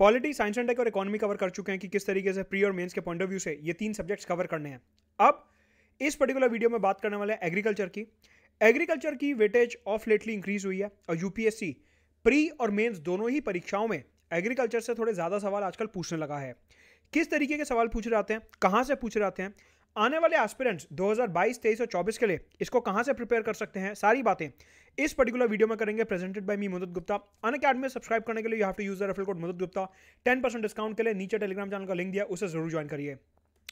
Polity, science and tech और economy cover कर चुके हैं कि किस तरीके से प्री और मेंस के पॉइंट ऑफ व्यू से ये 3 सब्जेक्ट्स कवर करने हैं। अब इस पर्टिकुलर वीडियो में बात करने वाले हैं एग्रीकल्चर की। एग्रीकल्चर की वेटेज ऑफ लेटली इंक्रीज हुई है और यूपीएससी प्री और मेंस दोनों ही परीक्षाओं में एग्रीकल्चर से थोड़े ज़्यादा सवाल आजकल पूछने लगा है। किस तरीके के सवाल पूछ रहे आते हैं, कहाँ से पूछ रहे आते हैं, आने वाले एस्पिरेंट्स 2022, 23 और 24 के लिए इसको कहाँ से प्रिपेयर कर सकते हैं, सारी बातें इस पर्टिकुलर वीडियो में करेंगे। प्रेजेंटेड बाय मी मुदत गुप्ता। अनअकैडमी में सब्सक्राइब करने के लिए you have to use the referral code Mudit Gupta. 10% discount के लिए नीचे टेलीग्राम चैनल का लिंक दिया, उसे जरूर ज्वाइन करिए।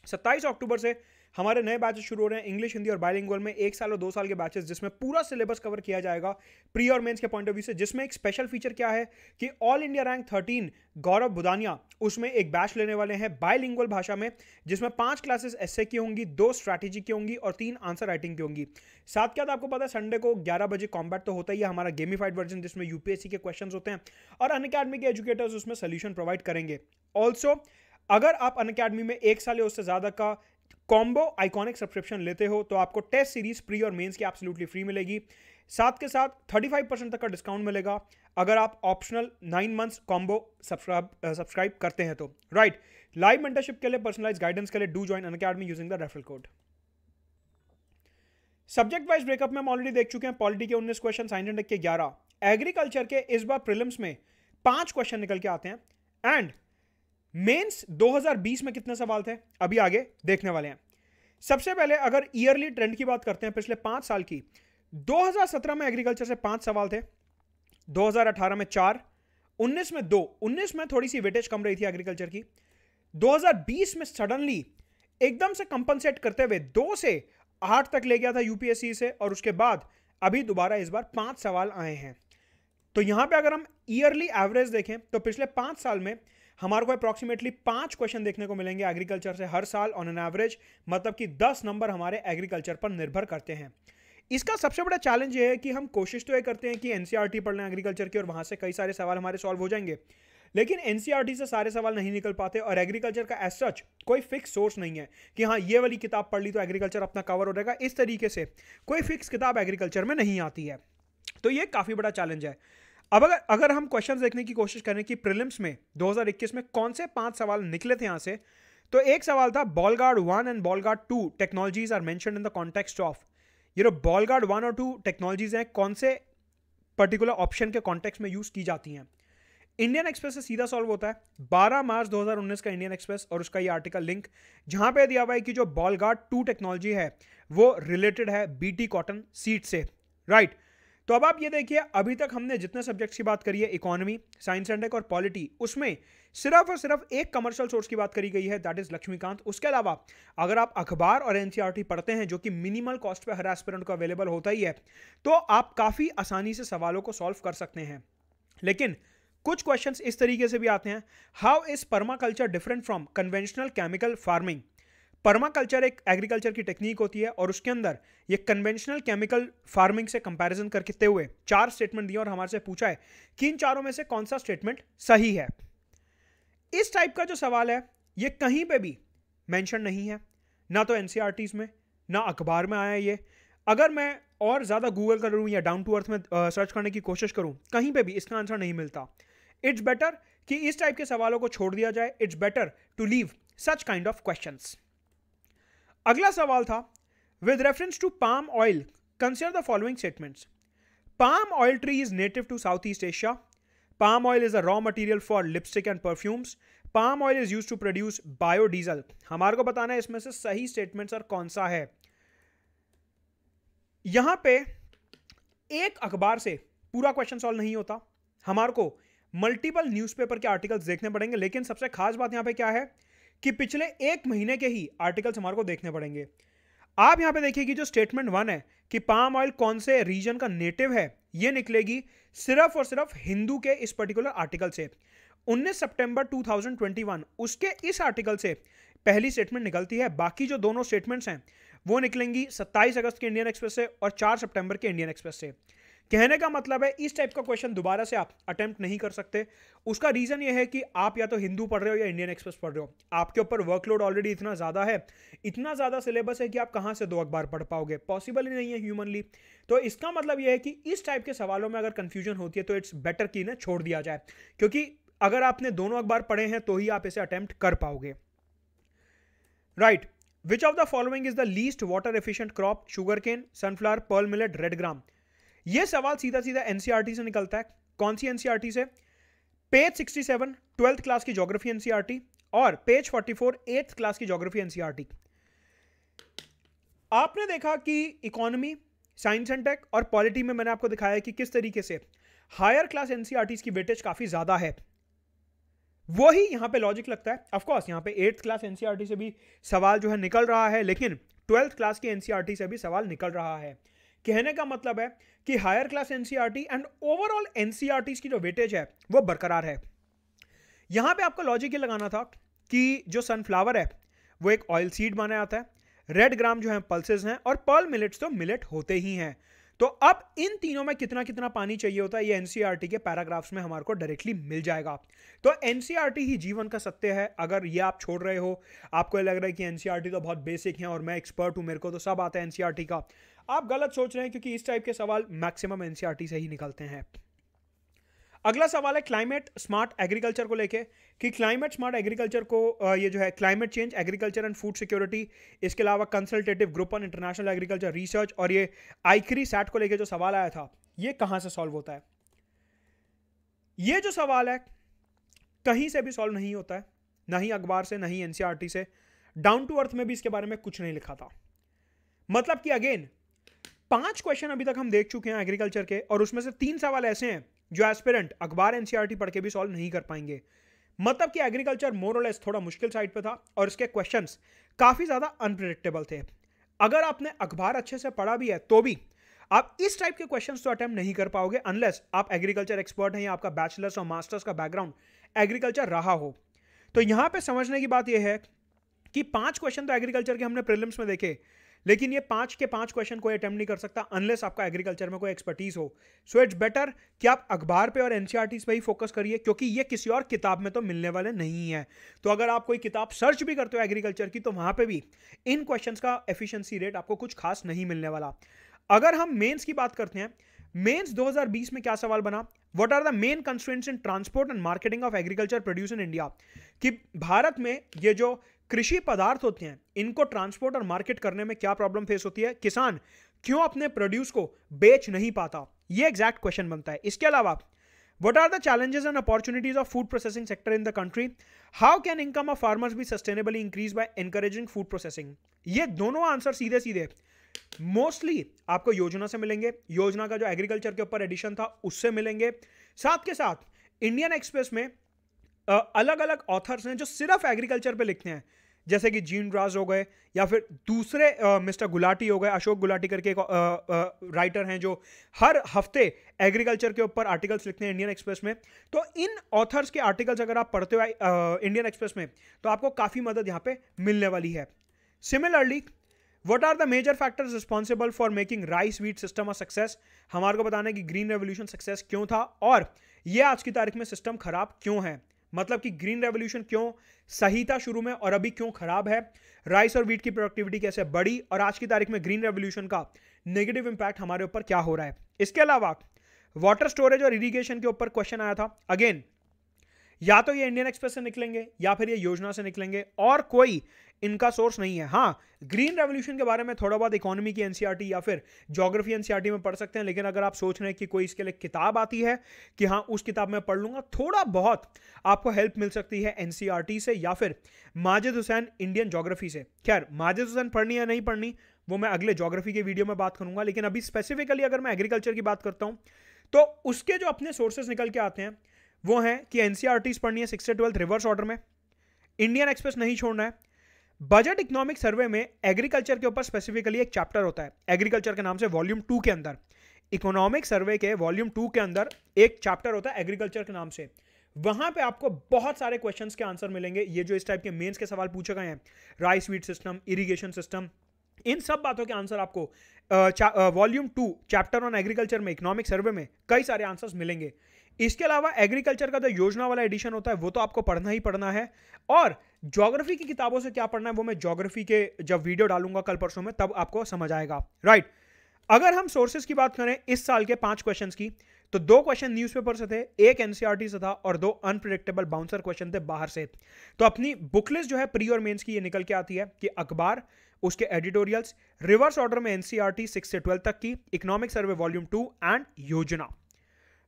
27 अक्टूबर से हमारे नए बैचेस शुरू हो रहे हैं इंग्लिश, हिंदी और बाइलिंगुअल में 1 साल और 2 साल के बैचेस, जिसमें पूरा सिलेबस कवर किया जाएगा प्री और मेंस के पॉइंट ऑफ व्यू से। जिसमें एक स्पेशल फीचर क्या है कि ऑल इंडिया रैंक 13 गौरव बुदानिया उसमें एक बैच लेने वाले हैं बाइलिंगुअल भाषा में, जिसमें 5 क्लासेस एसए की होंगी, 2 स्ट्रैटेजी की होंगी और 3 आंसर राइटिंग की होंगी। साथ के साथ आपको पता है संडे को 11 बजे कॉम्बैट तो होता ही है, हमारा गेमिफाइड वर्जन जिसमें यूपीएससी के क्वेश्चन होते हैं और अनअकैडमी के एजुकेटर्स उसमें सोल्यूशन प्रोवाइड करेंगे। ऑल्सो अगर आप अनअकैडमी में 1 साल या उससे ज्यादा का कॉम्बो आइकॉनिक सब्सक्रिप्शन लेते हो तो आपको टेस्ट सीरीज प्री और मेंस की एब्सोल्युटली फ्री मिलेगी। साथ के साथ 35% तक का डिस्काउंट मिलेगा अगर आप ऑप्शनल 9 मंथ्स कॉम्बो सब्सक्राइब करते हैं तो। राइट, लाइव मेंटरशिप के लिए, पर्सनलाइज गाइडेंस के लिए do join Unacademy using the referral code. Subject wise breakup में हम ऑलरेडी देख चुके हैं। पॉलिटी के 19 क्वेश्चन, साइंस एंड टेक के 11, एग्रीकल्चर के इस बार प्रीलिम्स में 5 क्वेश्चन निकल के आते हैं एंड मेंस 2020 में कितने सवाल थे अभी आगे देखने वाले हैं। सबसे पहले अगर ईयरली ट्रेंड की बात करते हैं पिछले 5 साल की, 2017 में एग्रीकल्चर से 5 सवाल थे, 2018 में 4, 19 में 2, 19 में थोड़ी सी वेटेज कम रही थी एग्रीकल्चर की, 2020 में सडनली एकदम से कंपनसेट करते हुए 2 से 8 तक ले गया था यूपीएससी से, और उसके बाद अभी दोबारा इस बार 5 सवाल आए हैं। तो यहां पे अगर हम ईयरली एवरेज देखें तो पिछले 5 साल में हमारे को अप्रॉक्सीमेटली 5 क्वेश्चन देखने को मिलेंगे एग्रीकल्चर से हर साल ऑन एन एवरेज, मतलब कि 10 नंबर हमारे एग्रीकल्चर पर निर्भर करते हैं। इसका सबसे बड़ा चैलेंज ये है कि हम कोशिश तो ये करते हैं कि एनसीईआरटी पढ़ लें एग्रीकल्चर की और वहां से कई सारे सवाल हमारे सॉल्व हो जाएंगे, लेकिन एनसीईआरटी से सारे सवाल नहीं निकल पाते और एग्रीकल्चर का एज सच कोई फिक्स सोर्स नहीं है कि हाँ ये वाली किताब पढ़ ली तो एग्रीकल्चर अपना कवर हो जाएगा। इस तरीके से कोई फिक्स किताब एग्रीकल्चर में नहीं आती है, तो ये काफी बड़ा चैलेंज है। अब अगर हम क्वेश्चन देखने की कोशिश करें कि प्रीलिम्स में 2021 में कौन से 5 सवाल निकले थे यहां से, तो एक सवाल था Bollgard 1 and Bollgard 2 technologies are mentioned in the context of. ये जो बॉल गार्ड 1 और 2 टेक्नोलॉजीज हैं कौन से पर्टिकुलर ऑप्शन के कॉन्टेक्स्ट में यूज की जाती हैं। इंडियन एक्सप्रेस से सीधा सॉल्व होता है 12 मार्च 2019 का इंडियन एक्सप्रेस, और उसका ये आर्टिकल लिंक जहां पे दिया हुआ है कि जो बॉल गार्ड 2 टेक्नोलॉजी है वो रिलेटेड है बीटी कॉटन सीड से। राइट, तो अब आप ये देखिए अभी तक हमने जितने सब्जेक्ट्स की बात करी है, इकोनॉमी, साइंस एंड टेक और पॉलिटी, उसमें सिर्फ और सिर्फ एक कमर्शियल सोर्स की बात करी गई है, दैट इज लक्ष्मीकांत। उसके अलावा अगर आप अखबार और एनसीईआरटी पढ़ते हैं जो कि मिनिमल कॉस्ट पे हर एस्पिरेंट को अवेलेबल होता ही है, तो आप काफी आसानी से सवालों को सॉल्व कर सकते हैं। लेकिन कुछ क्वेश्चंस इस तरीके से भी आते हैं, how is permaculture different from conventional chemical farming. Permaculture एक एग्रीकल्चर की टेक्निक होती है और उसके अंदर ये कन्वेंशनल केमिकल फार्मिंग से कंपैरिजन करते हुए 4 स्टेटमेंट दिए और हमारे से पूछा है कि इन चारों में से कौन सा स्टेटमेंट सही है। इस टाइप का जो सवाल है ये कहीं पे भी मेंशन नहीं है, ना तो एनसीईआरटीज में ना अखबार में आया है ये। अगर मैं और ज्यादा गूगल करूं या डाउन टू अर्थ में सर्च करने की कोशिश करूं, कहीं पे भी इसका आंसर नहीं मिलता। इट्स बेटर कि इस टाइप के सवालों को छोड़ दिया जाए, it's better to leave such kind of questions. अगला सवाल था with reference to palm oil consider the following statements. Palm oil tree is native to South East Asia. Palm oil is a raw material for lipstick and perfumes. Palm oil is used to produce biodiesel. हमारे को बताना है इसमें से सही statements और कौन सा है। यहां पे एक अखबार से पूरा क्वेश्चन सॉल्व नहीं होता, हमारे को मल्टीपल न्यूज़पेपर के आर्टिकल्स देखने पड़ेंगे। लेकिन सबसे खास बात यहां पे क्या है कि पिछले 1 महीने के ही आर्टिकल्स हमारे को देखने पड़ेंगे। आप यहां पे देखिए कि जो स्टेटमेंट 1 है कि पाम ऑयल कौन से रीजन का नेटिव है, ये निकलेगी सिर्फ और सिर्फ हिंदू के इस पर्टिकुलर आर्टिकल से। 19 सितंबर 2021 उसके इस आर्टिकल से पहली स्टेटमेंट निकलती है। बाकी जो दोनों स्टेटमेंट्स हैं वो निकलेंगी 27 अगस्त के इंडियन एक्सप्रेस से और 4 सितंबर के इंडियन एक्सप्रेस से। कहने का मतलब है इस टाइप का क्वेश्चन दोबारा से आप अटेम्प्ट नहीं कर सकते। उसका रीजन ये है कि आप या तो हिंदू पढ़ रहे हो या इंडियन एक्सप्रेस पढ़ रहे हो, आपके ऊपर वर्कलोड ऑलरेडी इतना ज्यादा है, इतना ज्यादा सिलेबस है कि आप कहां से 2 अखबार पढ़ पाओगे, पॉसिबल ही नहीं है ह्यूमनली। तो इसका मतलब यह है कि इस टाइप के सवालों में अगर कंफ्यूजन होती है तो इट्स बेटर कि इन्हें छोड़ दिया जाए, क्योंकि अगर आपने दोनों अखबार पढ़े हैं तो ही आप इसे अटेम्प्ट कर पाओगे। Right, which of the following is the least water efficient crop? Sugarcane, sunflower, pearl millet, red gram. यह सवाल सीधा सीधा एनसीईआरटी से निकलता है। कौन सी एनसीईआरटी से? पेज 67 12th क्लास की ज्योग्राफी एनसीईआरटी और पेज 44 8th क्लास की ज्योग्राफी एनसीईआरटी। आपने देखा कि इकोनॉमी, साइंस एंड टेक और पॉलिटी में मैंने आपको दिखाया कि किस तरीके से हायर क्लास एनसीईआरटीज की वेटेज काफी ज्यादा है। वही यहां पे लॉजिक लगता है। ऑफ कोर्स यहां पे 8th क्लास एनसीईआरटी से भी सवाल जो है निकल रहा है, लेकिन 12th क्लास की एनसीईआरटी से भी सवाल निकल रहा है। कहने का मतलब है कि higher class NCERT and overall NCERTs की जो वेटेज है वो बरकरार है। यहां पे आपको लॉजिक ये लगाना था कि जो सनफ्लावर है वो एक ऑयल सीड माना जाता है, रेड ग्राम जो है पल्सेस हैं और पर्ल मिलेट्स तो मिलेट होते ही हैं। तो अब इन तीनों में कितना कितना पानी चाहिए होता है ये एनसीईआरटी के पैराग्राफ्स में हमारे को डायरेक्टली मिल जाएगा। तो एनसीईआरटी ही जीवन का सत्य है। अगर ये आप छोड़ रहे हो, आपको लग रहा है कि एनसीईआरटी तो बहुत बेसिक है और मैं एक्सपर्ट हूं, मेरे को तो सब आता है एनसीईआरटी का, आप गलत सोच रहे हैं, क्योंकि इस टाइप के सवाल मैक्सिमम एनसीईआरटी से ही निकलते हैं। अगला सवाल है क्लाइमेट स्मार्ट एग्रीकल्चर को लेके, कि क्लाइमेट स्मार्ट एग्रीकल्चर को ये जो है climate change, agriculture and food security, इसके अलावा consultative group on international agriculture research और ये आईक्री सैट को लेके जो सवाल आया था, ये कहां से सॉल्व होता है? ये जो सवाल है कहीं से भी सॉल्व नहीं होता है, ना ही अखबार से, ना ही एनसीईआरटी से। डाउन टू अर्थ में भी इसके बारे में कुछ नहीं लिखा था। मतलब कि अगेन 5 क्वेश्चन अभी तक हम देख चुके हैं एग्रीकल्चर के, और उसमें से 3 सवाल ऐसे हैं जो एस्पिरेंट अखबार एनसीईआरटी पढ़ के भी सॉल्व नहीं कर पाएंगे। मतलब कि एग्रीकल्चर मोर और लेस थोड़ा मुश्किल साइड पे था और इसके क्वेश्चंस काफी ज्यादा अनप्रेडिक्टेबल थे। अगर आपने अखबार अच्छे से पढ़ा भी है तो भी आप इस टाइप के क्वेश्चंस तो अटेम्प्ट नहीं कर पाओगे अनलेस आप एग्रीकल्चर एक्सपर्ट हैं या आपका बैचलर्स और मास्टर्स का बैकग्राउंड एग्रीकल्चर रहा हो। तो यहां पे समझने की बात यह है कि 5 क्वेश्चन तो एग्रीकल्चर के हमने प्रीलिम्स में देखे, लेकिन ये 5 के 5 क्वेश्चन कोई अटेम्प्ट नहीं कर सकता अनलेस आपका एग्रीकल्चर में कोई एक्सपर्टीज हो। सो इट्स बेटर कि आप अखबार पे और एनसीईआरटी पे ही फोकस करिए, क्योंकि ये किसी और किताब में तो मिलने वाले नहीं है। तो अगर आप कोई किताब सर्च भी करते हो एग्रीकल्चर की, तो वहां पे भी इन क्वेश्चंस का एफिशिएंसी रेट आपको कुछ खास नहीं मिलने वाला। अगर हम मेंस की बात करते हैं, मेंस 2020 में क्या सवाल बना? What are the main constraints in transport and marketing of agriculture produce in India? कि भारत में ये जो कृषि पदार्थ होते हैं इनको ट्रांसपोर्ट और मार्केट करने में क्या प्रॉब्लम फेस होती है, किसान क्यों अपने प्रोड्यूस को बेच नहीं पाता, ये एग्जैक्ट क्वेश्चन बनता है। इसके अलावा what are the challenges and opportunities of food processing sector in the country? How can income of farmers be sustainably increase by encouraging food processing? ये दोनों आंसर सीधे सीधे मोस्टली आपको योजना से मिलेंगे। योजना का जो एग्रीकल्चर के ऊपर एडिशन था उससे मिलेंगे। साथ के साथ इंडियन एक्सप्रेस में अलग अलग ऑथर्स हैं जो सिर्फ एग्रीकल्चर पे लिखते हैं, जैसे कि जीन राज हो गए या फिर दूसरे मिस्टर गुलाटी हो गए, अशोक गुलाटी करके एक राइटर हैं जो हर हफ्ते एग्रीकल्चर के ऊपर आर्टिकल्स लिखते हैं इंडियन एक्सप्रेस में। तो इन ऑथर्स के आर्टिकल्स अगर आप पढ़ते हो इंडियन एक्सप्रेस में तो आपको काफ़ी मदद यहाँ पे मिलने वाली है। Similarly what are the major factors responsible for making rice wheat system a success? हमारे को बताना है कि ग्रीन रेवोल्यूशन सक्सेस क्यों था और ये आज की तारीख में सिस्टम खराब क्यों है। मतलब कि ग्रीन रेवोल्यूशन क्यों सही था शुरू में और अभी क्यों खराब है, राइस और व्हीट की प्रोडक्टिविटी कैसे बढ़ी और आज की तारीख में ग्रीन रेवोल्यूशन का नेगेटिव इंपैक्ट हमारे ऊपर क्या हो रहा है। इसके अलावा वाटर स्टोरेज और इरिगेशन के ऊपर क्वेश्चन आया था। अगेन या तो ये इंडियन एक्सप्रेस से निकलेंगे या फिर ये योजना से निकलेंगे और कोई इनका सोर्स नहीं है। हाँ, ग्रीन रेवोल्यूशन के बारे में थोड़ा बहुत इकोनॉमी की एनसीईआरटी या फिर ज्योग्राफी एनसीईआरटी में पढ़ सकते हैं, लेकिन अगर आप सोच रहे हैं कि कोई इसके लिए किताब आती है कि हाँ उस किताब में पढ़ लूंगा, थोड़ा बहुत आपको हेल्प मिल सकती है एनसीईआरटी से या फिर माजिद हुसैन इंडियन ज्योग्राफी से। खैर माजिद हुसैन पढ़नी या नहीं पढ़नी वो मैं अगले ज्योग्राफी के वीडियो में बात करूंगा, लेकिन अभी स्पेसिफिकली अगर मैं एग्रीकल्चर की बात करता हूं तो उसके जो अपने सोर्सेज निकल के आते हैं वो हैं कि एनसीईआरटीज पढ़नी है 6 से 12 रिवर्स ऑर्डर में, इंडियन एक्सप्रेस नहीं छोड़ना है। बजट इकोनॉमिक सर्वे में एग्रीकल्चर के ऊपर स्पेसिफिकली एक चैप्टर होता है एग्रीकल्चर के नाम से, वॉल्यूम 2 के अंदर इकोनॉमिक सर्वे के वॉल्यूम 2 के अंदर एक चैप्टर होता है एग्रीकल्चर के नाम से। वहां पे आपको बहुत सारे क्वेश्चंस के आंसर मिलेंगे। ये जो इस टाइप के मेंस के सवाल पूछे गए हैं, rice wheat system, irrigation system, इन सब बातों के आंसर आपको वॉल्यूम 2 चैप्टर ऑन एग्रीकल्चर में इकोनॉमिक सर्वे में कई सारे आंसर्स मिलेंगे। इसके अलावा एग्रीकल्चर का जो योजना वाला एडिशन होता है वो तो आपको पढ़ना ही पढ़ना है, और ज्योग्राफी की किताबों से क्या पढ़ना है वो मैं ज्योग्राफी के जब वीडियो डालूंगा कल परसों में तब आपको समझ आएगा। राइट, अगर हम सोर्सेज की बात करें इस साल के 5 क्वेश्चंस की, तो 2 क्वेश्चन न्यूज़पेपर से थे, एक एनसीईआरटी से था और 2 अनप्रिडिक्टेबल बाउंसर क्वेश्चन थे बाहर से। तो अपनी बुक लिस्ट जो है प्री और मेंस की ये निकल के आती है कि अखबार, उसके एडिटोरियल्स, रिवर्स ऑर्डर में एनसीईआरटी 6 से 12 तक की, इकोनॉमिक सर्वे वॉल्यूम 2 एंड योजना।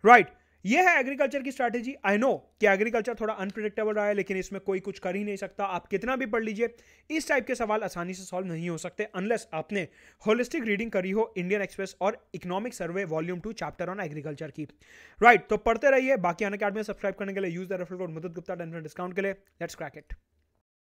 राइट, ये है एग्रीकल्चर की स्ट्रैटेजी। आई नो कि एग्रीकल्चर थोड़ा अनप्रिडिक्टेबल रहा है, लेकिन इसमें कोई कुछ कर ही नहीं सकता। आप कितना भी पढ़ लीजिए, इस टाइप के सवाल आसानी से सॉल्व नहीं हो सकते अनलेस आपने होलिस्टिक रीडिंग करी हो इंडियन एक्सप्रेस और economic survey volume 2 chapter on agriculture की। राइट, तो पढ़ते रहिए। बाकी अनअकैडमी में सब्सक्राइब करने के लिए use the referral code Mudit Gupta 10% discount के लिए। Let's crack it.